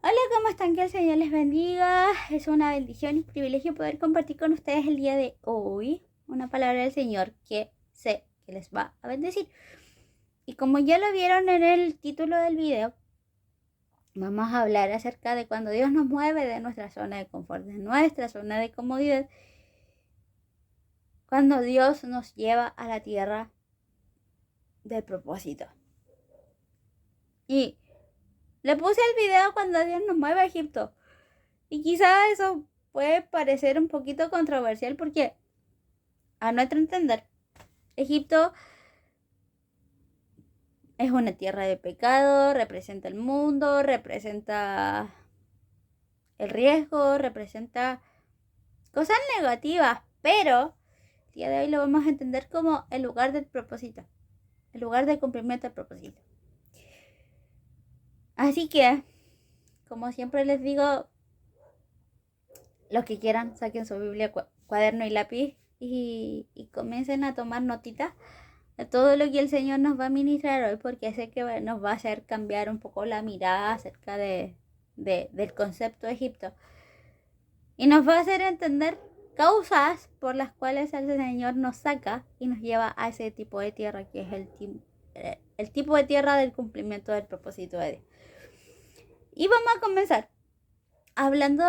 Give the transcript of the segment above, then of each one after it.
Hola, ¿cómo están? Que el Señor les bendiga. Es una bendición y privilegio poder compartir con ustedes el día de hoy una palabra del Señor que sé que les va a bendecir. Y como ya lo vieron en el título del video, vamos a hablar acerca de cuando Dios nos mueve de nuestra zona de confort, de nuestra zona de comodidad, cuando Dios nos lleva a la tierra del propósito. Y le puse el video cuando Dios nos mueve a Egipto. Y quizá eso puede parecer un poquito controversial porque, a nuestro entender, Egipto es una tierra de pecado, representa el mundo, representa el riesgo, representa cosas negativas, pero el día de hoy lo vamos a entender como el lugar del propósito, el lugar del cumplimiento del propósito. Así que, como siempre les digo, los que quieran, saquen su Biblia, cuaderno y lápiz y comiencen a tomar notitas de todo lo que el Señor nos va a ministrar hoy, porque sé que nos va a hacer cambiar un poco la mirada acerca del concepto de Egipto. Y nos va a hacer entender causas por las cuales el Señor nos saca y nos lleva a ese tipo de tierra, que es el tipo de tierra del cumplimiento del propósito de Dios. Y vamos a comenzar hablando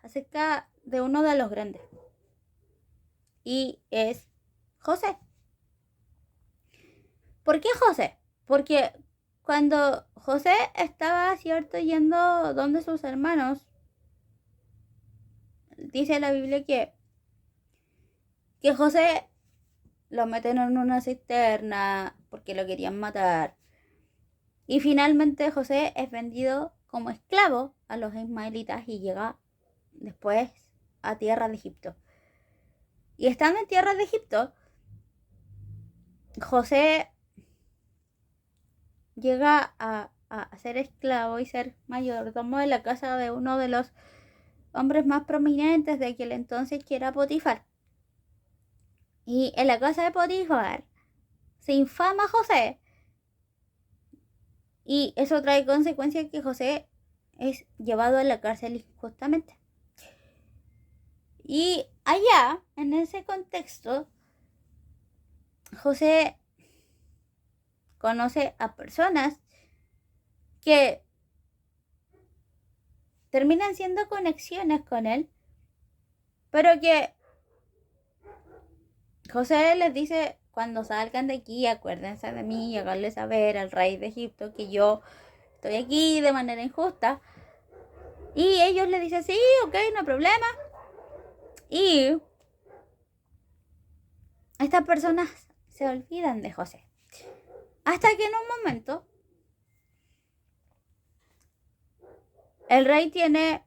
acerca de uno de los grandes. Y es José. ¿Por qué José? Porque cuando José estaba, cierto, yendo donde sus hermanos, dice la Biblia que José lo meten en una cisterna porque lo querían matar. Y finalmente José es vendido como esclavo a los ismaelitas y llega después a tierra de Egipto. Y estando en tierra de Egipto, José llega a ser esclavo y ser mayordomo de la casa de uno de los hombres más prominentes de aquel entonces, que era Potifar. Y en la casa de Potifar se infama a José, y eso trae consecuencia que José es llevado a la cárcel injustamente. Y allá, en ese contexto, José conoce a personas que terminan siendo conexiones con él, pero que José les dice: cuando salgan de aquí, acuérdense de mí y háganle saber al rey de Egipto que yo estoy aquí de manera injusta. Y ellos le dicen: sí, ok, no hay problema. Y estas personas se olvidan de José. Hasta que en un momento el rey tiene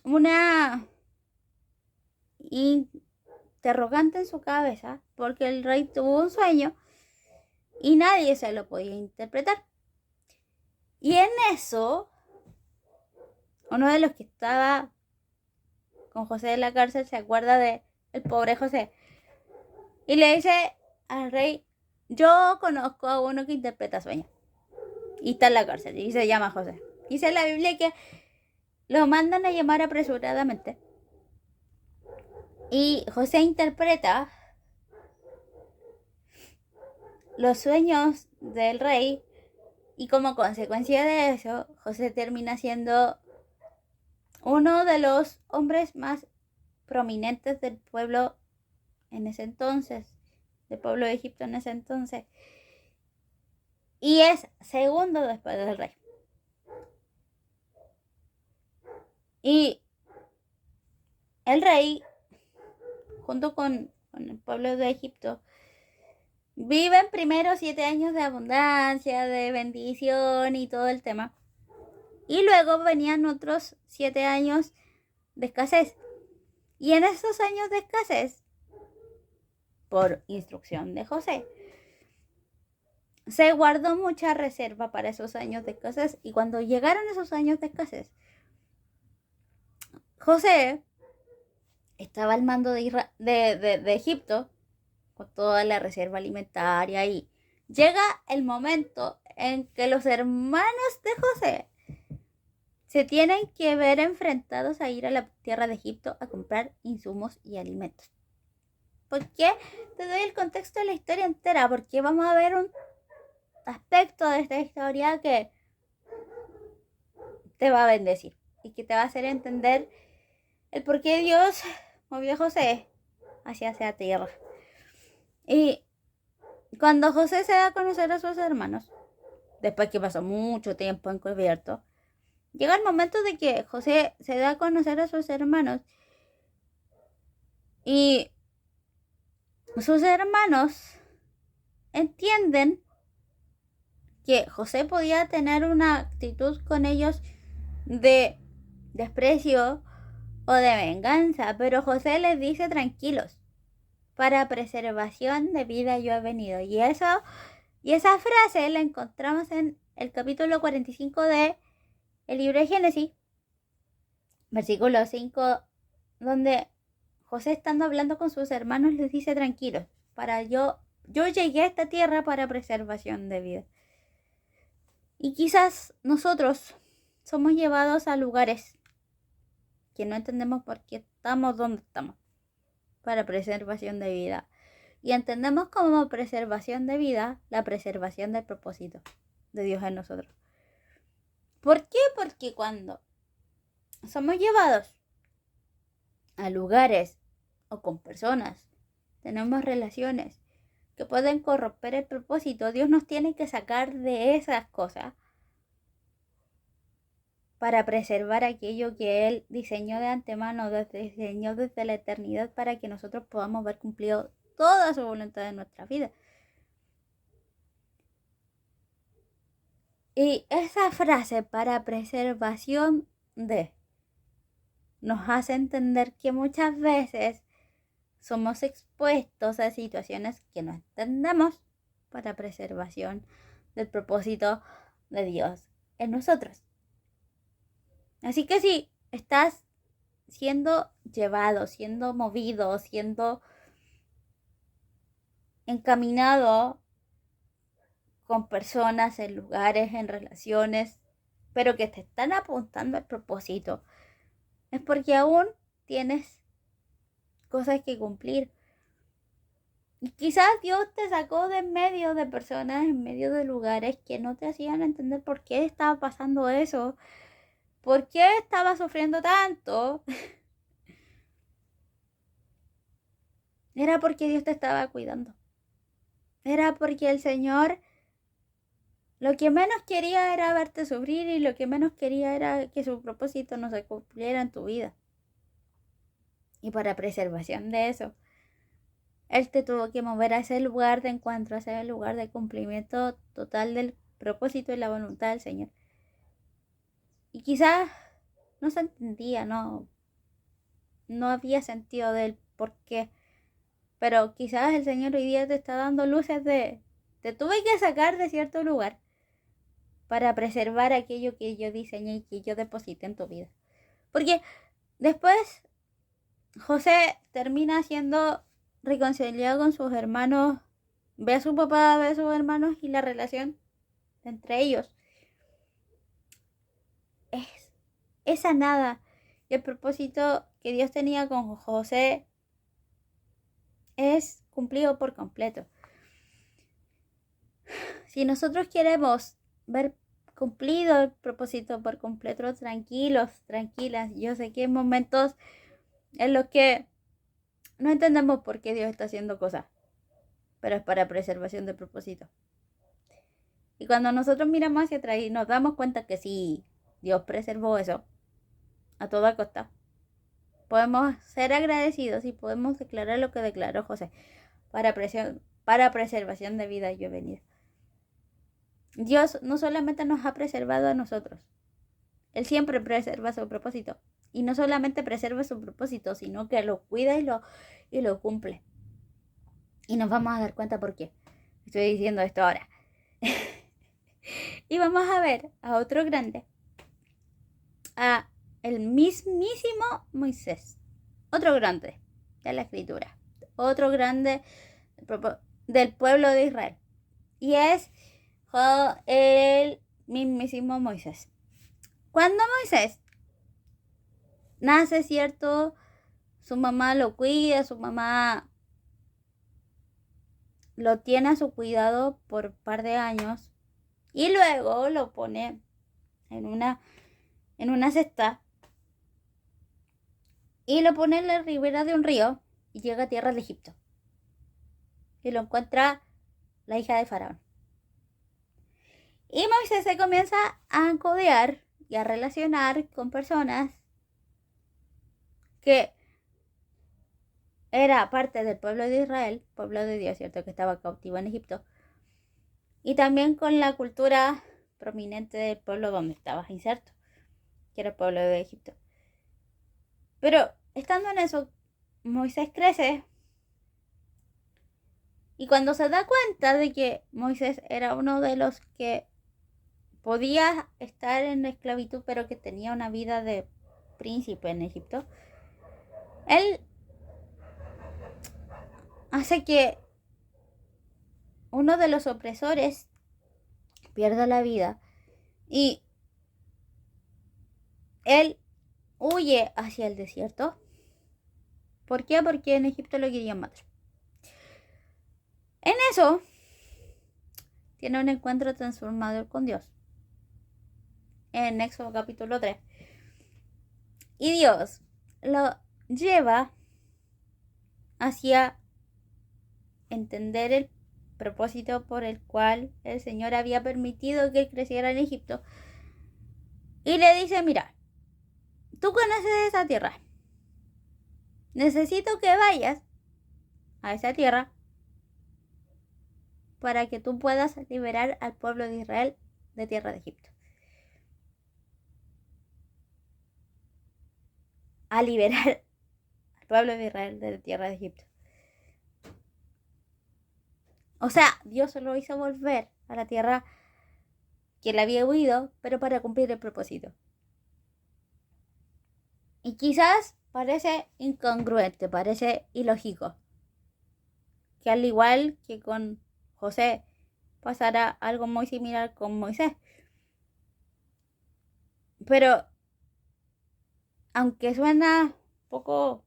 una interrogante en su cabeza, porque el rey tuvo un sueño y nadie se lo podía interpretar. Y en eso, uno de los que estaba con José en la cárcel se acuerda de el pobre José y le dice al rey: yo conozco a uno que interpreta sueños y está en la cárcel y se llama José. Dice la Biblia que lo mandan a llamar apresuradamente y José interpreta los sueños del rey, y como consecuencia de eso, José termina siendo uno de los hombres más prominentes del pueblo en ese entonces, del pueblo de Egipto en ese entonces, y es segundo después del rey. Y el rey, junto con el pueblo de Egipto, viven primero 7 años de abundancia, de bendición y todo el tema. Y luego venían otros 7 años de escasez. Y en esos años de escasez, por instrucción de José, se guardó mucha reserva para esos años de escasez. Y cuando llegaron esos años de escasez, José estaba al mando de Egipto con toda la reserva alimentaria, y llega el momento en que los hermanos de José se tienen que ver enfrentados a ir a la tierra de Egipto a comprar insumos y alimentos. ¿Por qué? Te doy el contexto de la historia entera, porque vamos a ver un aspecto de esta historia que te va a bendecir y que te va a hacer entender el por qué Dios movió a José hacia esa tierra. Y cuando José se da a conocer a sus hermanos, después que pasó mucho tiempo encubierto, llega el momento de que José se da a conocer a sus hermanos y sus hermanos entienden que José podía tener una actitud con ellos de desprecio o de venganza, pero José les dice tranquilos, para preservación de vida yo he venido. Y esa frase la encontramos en el capítulo 45 de el libro de Génesis, versículo 5, donde José, estando hablando con sus hermanos, les dice tranquilos, yo llegué a esta tierra para preservación de vida. Y quizás nosotros somos llevados a lugares que no entendemos por qué estamos donde estamos, para preservación de vida. Y entendemos como preservación de vida la preservación del propósito de Dios en nosotros. ¿Por qué? Porque cuando somos llevados a lugares o con personas, tenemos relaciones que pueden corromper el propósito, Dios nos tiene que sacar de esas cosas para preservar aquello que Él diseñó de antemano, diseñó desde la eternidad, para que nosotros podamos ver cumplido toda su voluntad en nuestra vida. Y esa frase, para preservación de, nos hace entender que muchas veces somos expuestos a situaciones que no entendemos, para preservación del propósito de Dios en nosotros. Así que si estás siendo llevado, siendo movido, siendo encaminado con personas, en lugares, en relaciones, pero que te están apuntando al propósito, es porque aún tienes cosas que cumplir. Y quizás Dios te sacó de en medio de personas, en medio de lugares que no te hacían entender por qué estaba pasando eso, por qué estaba sufriendo tanto. Era porque Dios te estaba cuidando. Era porque el Señor lo que menos quería era verte sufrir, y lo que menos quería era que su propósito no se cumpliera en tu vida. Y para preservación de eso, Él te tuvo que mover a ese lugar de encuentro, a ese lugar de cumplimiento total del propósito y la voluntad del Señor. Y quizás no se entendía, no había sentido del por qué. Pero quizás el Señor hoy día te está dando luces te tuve que sacar de cierto lugar para preservar aquello que yo diseñé y que yo deposité en tu vida. Porque después José termina siendo reconciliado con sus hermanos, ve a su papá, ve a sus hermanos, y la relación entre ellos es sanada. Y el propósito que Dios tenía con José es cumplido por completo. Si nosotros queremos ver cumplido el propósito por completo, tranquilos, tranquilas. Yo sé que hay momentos en los que no entendemos por qué Dios está haciendo cosas, pero es para preservación del propósito. Y cuando nosotros miramos hacia atrás y nos damos cuenta que sí, Dios preservó eso a toda costa, podemos ser agradecidos y podemos declarar lo que declaró José: para preservación de vida yo he venido. Dios no solamente nos ha preservado a nosotros, Él siempre preserva su propósito. Y no solamente preserva su propósito, sino que lo cuida y lo cumple. Y nos vamos a dar cuenta por qué estoy diciendo esto ahora. Y vamos a ver a otro grande, a el mismísimo Moisés. Otro grande de la escritura, otro grande del pueblo de Israel. Y es el mismísimo Moisés. Cuando Moisés nace, ¿cierto? Su mamá lo cuida, su mamá lo tiene a su cuidado por un par de años y luego lo pone en una cesta y lo pone en la ribera de un río y llega a tierra de Egipto y lo encuentra la hija de Faraón. Y Moisés se comienza a codear y a relacionar con personas que era parte del pueblo de Israel, pueblo de Dios, ¿cierto? Que estaba cautivo en Egipto. Y también con la cultura prominente del pueblo donde estaba inserto, que era el pueblo de Egipto. Pero estando en eso, Moisés crece y cuando se da cuenta de que Moisés era uno de los que podía estar en la esclavitud, pero que tenía una vida de príncipe en Egipto, él hace que uno de los opresores pierda la vida y él huye hacia el desierto. ¿Por qué? Porque en Egipto lo querían matar. En eso, tiene un encuentro transformador con Dios. En Éxodo capítulo 3. Y Dios lo lleva hacia entender el propósito por el cual el Señor había permitido que él creciera en Egipto. Y le dice, mira, tú conoces esa tierra. Necesito que vayas a esa tierra para que tú puedas liberar al pueblo de Israel de tierra de Egipto. A liberar al pueblo de Israel de tierra de Egipto. O sea, Dios lo hizo volver a la tierra que él había huido, pero para cumplir el propósito. Y quizás parece incongruente, parece ilógico, que al igual que con José pasará algo muy similar con Moisés. Pero aunque suena un poco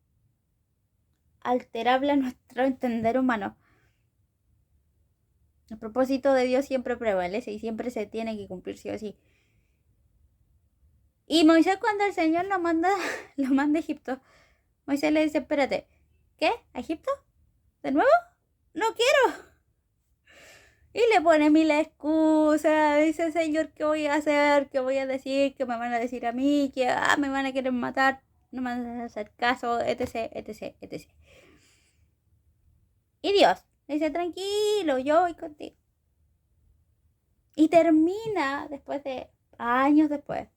alterable a nuestro entender humano, el propósito de Dios siempre prevalece y siempre se tiene que cumplir sí o sí. Y Moisés, cuando el Señor lo manda a Egipto, Moisés le dice, espérate, ¿qué? ¿A Egipto? ¿De nuevo? No quiero. Y le pone mil excusas, dice, Señor, ¿qué voy a hacer? ¿Qué voy a decir? ¿Qué me van a decir a mí? ¿Que me van a querer matar? No me van a hacer caso, etc, etc, etc. Y Dios dice, tranquilo, yo voy contigo. Y termina, después de años después,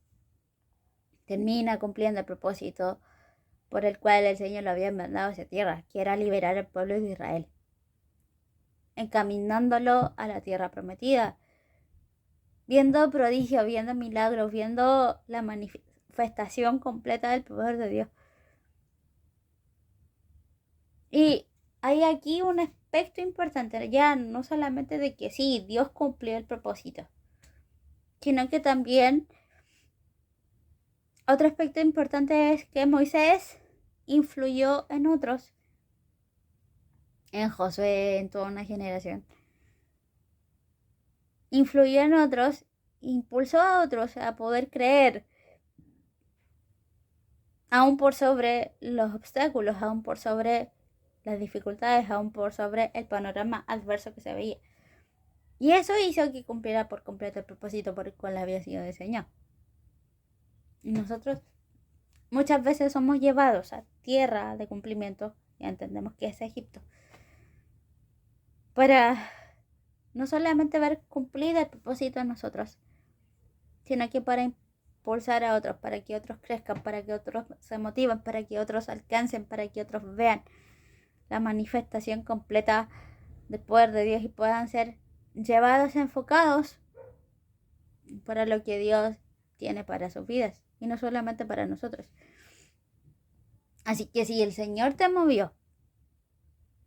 termina cumpliendo el propósito por el cual el Señor lo había mandado a esa tierra, que era liberar al pueblo de Israel, encaminándolo a la tierra prometida, viendo prodigios, viendo milagros, viendo la manifestación completa del poder de Dios. Y hay aquí un aspecto importante, ya no solamente de que sí, Dios cumplió el propósito, sino que también otro aspecto importante es que Moisés influyó en otros, en Josué, en toda una generación. Influyó en otros, impulsó a otros a poder creer, aún por sobre los obstáculos, aún por sobre las dificultades, aún por sobre el panorama adverso que se veía. Y eso hizo que cumpliera por completo el propósito por el cual había sido diseñado. Y nosotros muchas veces somos llevados a tierra de cumplimiento, ya entendemos que es Egipto, para no solamente ver cumplido el propósito de nosotros, sino que para impulsar a otros, para que otros crezcan, para que otros se motiven, para que otros alcancen, para que otros vean la manifestación completa del poder de Dios y puedan ser llevados, enfocados para lo que Dios tiene para sus vidas y no solamente para nosotros. Así que si el Señor te movió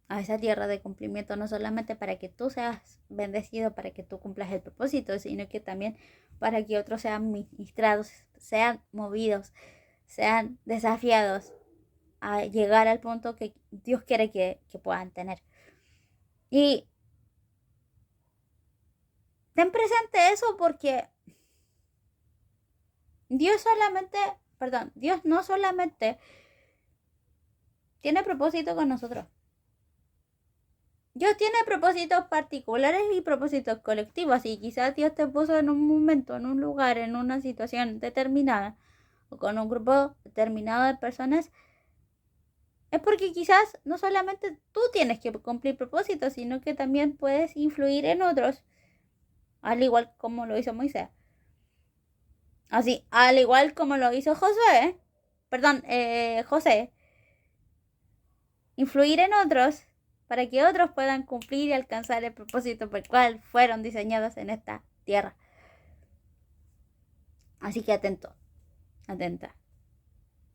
a esa tierra de cumplimiento, no solamente para que tú seas bendecido, para que tú cumplas el propósito, sino que también para que otros sean ministrados, sean movidos, sean desafiados a llegar al punto que Dios quiere que puedan tener. Y ten presente eso porque Dios no solamente tiene propósito con nosotros. Dios tiene propósitos particulares y propósitos colectivos. Y quizás Dios te puso en un momento, en un lugar, en una situación determinada, o con un grupo determinado de personas, es porque quizás no solamente tú tienes que cumplir propósitos, sino que también puedes influir en otros, al igual como lo hizo Moisés. Así, al igual como lo hizo José. Influir en otros para que otros puedan cumplir y alcanzar el propósito por el cual fueron diseñados en esta tierra. Así que atenta.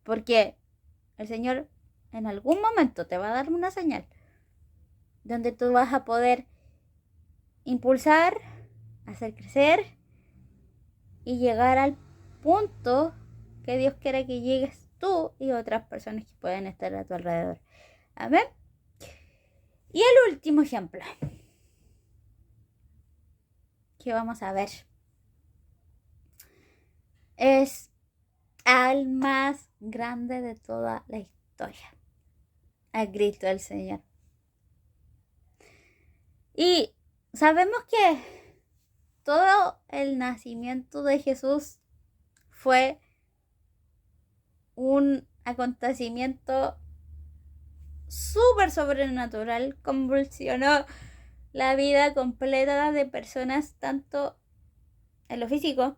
Porque el Señor en algún momento te va a dar una señal donde tú vas a poder impulsar, hacer crecer y llegar al punto que Dios quiere que llegues tú y otras personas que pueden estar a tu alrededor. Amén. Y el último ejemplo que vamos a ver es al más grande de toda la historia, a Cristo el Señor. Y sabemos que todo el nacimiento de Jesús fue un acontecimiento súper sobrenatural, convulsionó la vida completa de personas, tanto en lo físico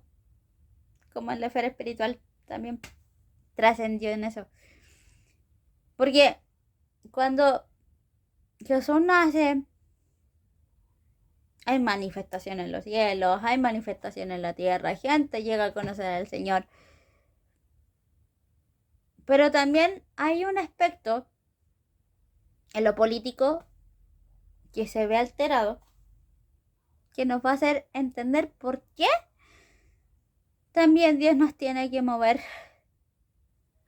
como en la esfera espiritual. También trascendió en eso. Porque cuando Jesús nace, hay manifestación en los cielos, hay manifestación en la tierra, gente llega a conocer al Señor. Pero también hay un aspecto en lo político que se ve alterado, que nos va a hacer entender por qué también Dios nos tiene que mover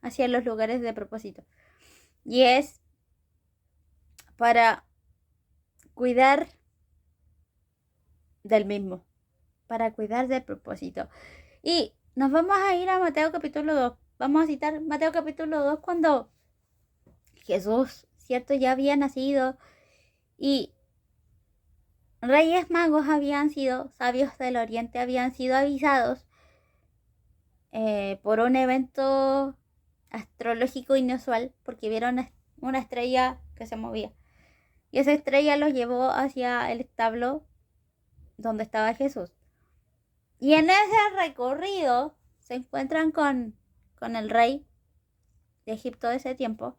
hacia los lugares de propósito. Y es para cuidar del mismo, para cuidar del propósito. Y nos vamos a ir a Mateo capítulo 2. Vamos a citar Mateo capítulo 2 cuando Jesús, cierto, ya había nacido y reyes magos habían sido, sabios del oriente habían sido avisados por un evento astrológico inusual, porque vieron una estrella que se movía. Y esa estrella los llevó hacia el establo donde estaba Jesús. Y en ese recorrido se encuentran con el rey de Egipto de ese tiempo.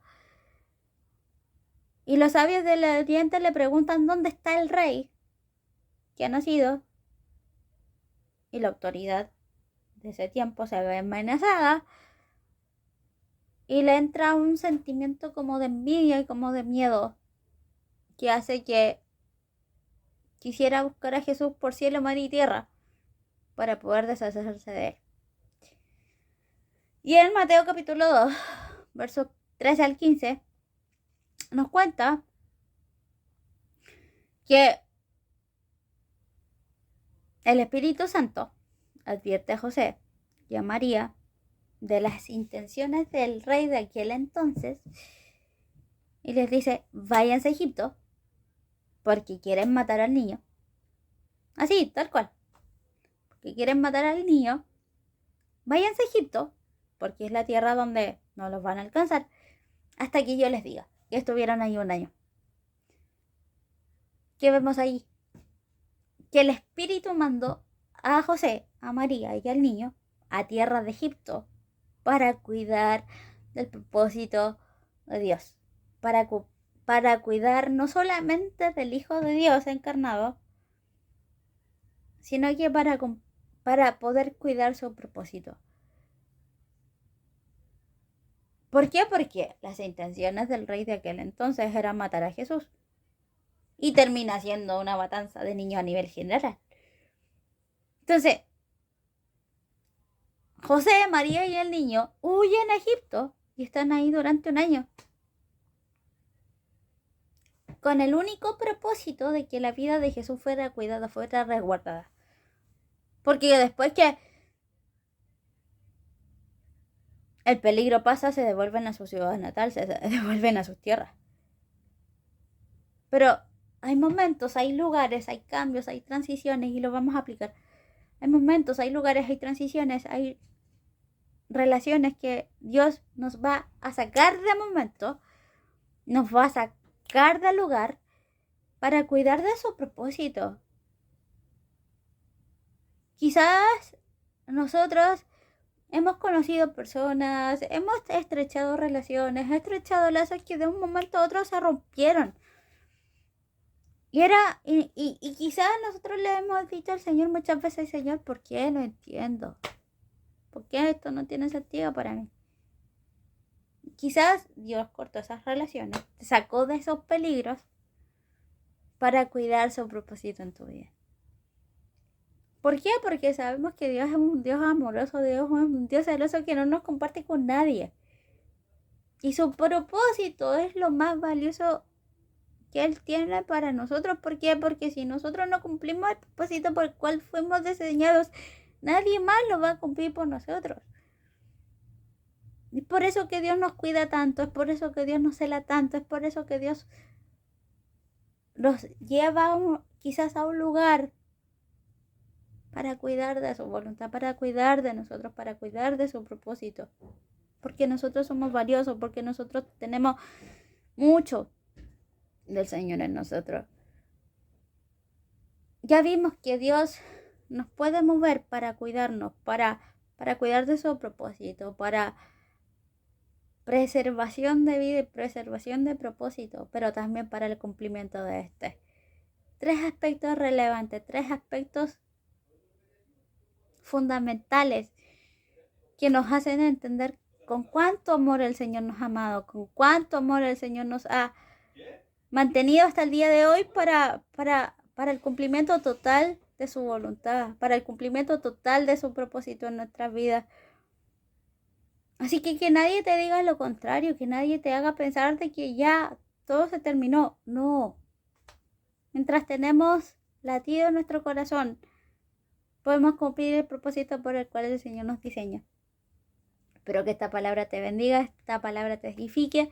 Y los sabios del oriente le preguntan dónde está el rey que ha nacido. Y la autoridad de ese tiempo se ve amenazada. Y le entra un sentimiento como de envidia y como de miedo, que hace que quisiera buscar a Jesús por cielo, mar y tierra para poder deshacerse de él. Y en Mateo capítulo 2, versos 13 al 15, nos cuenta que el Espíritu Santo advierte a José y a María de las intenciones del rey de aquel entonces y les dice: váyanse a Egipto porque quieren matar al niño. Así, tal cual. Porque quieren matar al niño. Váyanse a Egipto porque es la tierra donde no los van a alcanzar hasta que yo les diga. Y estuvieron ahí un año. ¿Qué vemos ahí? Que el Espíritu mandó a José, a María y al niño a tierra de Egipto para cuidar del propósito de Dios, para cuidar no solamente del Hijo de Dios encarnado, sino que para poder cuidar su propósito. ¿Por qué? Porque las intenciones del rey de aquel entonces eran matar a Jesús. Y termina siendo una matanza de niños a nivel general. Entonces, José, María y el niño huyen a Egipto y están ahí durante un año, con el único propósito de que la vida de Jesús fuera cuidada, fuera resguardada. Porque después que el peligro pasa, se devuelven a su ciudad natal, se devuelven a sus tierras. Pero hay momentos, hay lugares, hay cambios, hay transiciones y lo vamos a aplicar. Hay momentos, hay lugares, hay transiciones, hay relaciones que Dios nos va a sacar de momento, nos va a sacar del lugar para cuidar de su propósito. Quizás nosotros hemos conocido personas, hemos estrechado relaciones, estrechado lazos que de un momento a otro se rompieron. Y quizás nosotros le hemos dicho al Señor muchas veces, Señor, ¿por qué? No entiendo. ¿Por qué esto no tiene sentido para mí? Quizás Dios cortó esas relaciones, te sacó de esos peligros para cuidar su propósito en tu vida. ¿Por qué? Porque sabemos que Dios es un Dios amoroso, Dios es un Dios celoso que no nos comparte con nadie. Y su propósito es lo más valioso que Él tiene para nosotros. ¿Por qué? Porque si nosotros no cumplimos el propósito por el cual fuimos diseñados, nadie más lo va a cumplir por nosotros. Es por eso que Dios nos cuida tanto, es por eso que Dios nos cela tanto, es por eso que Dios nos lleva quizás a un lugar para cuidar de su voluntad, para cuidar de nosotros, para cuidar de su propósito. Porque nosotros somos valiosos, porque nosotros tenemos mucho del Señor en nosotros. Ya vimos que Dios nos puede mover para cuidarnos, para cuidar de su propósito, para preservación de vida y preservación de propósito, pero también para el cumplimiento de este. 3 aspectos relevantes, 3 aspectos fundamentales que nos hacen entender con cuánto amor el Señor nos ha amado, con cuánto amor el Señor nos ha mantenido hasta el día de hoy para el cumplimiento total de su voluntad, para el cumplimiento total de su propósito en nuestras vidas. Así que nadie te diga lo contrario, que nadie te haga pensar de que ya todo se terminó. No. Mientras tenemos latido en nuestro corazón, podemos cumplir el propósito por el cual el Señor nos diseña. Espero que esta palabra te bendiga, esta palabra te edifique.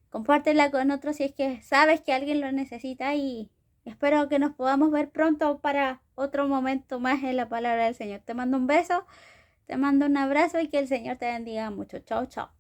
Compártela con otros si es que sabes que alguien lo necesita y espero que nos podamos ver pronto para otro momento más en la palabra del Señor. Te mando un beso, te mando un abrazo y que el Señor te bendiga mucho. Chao, chao.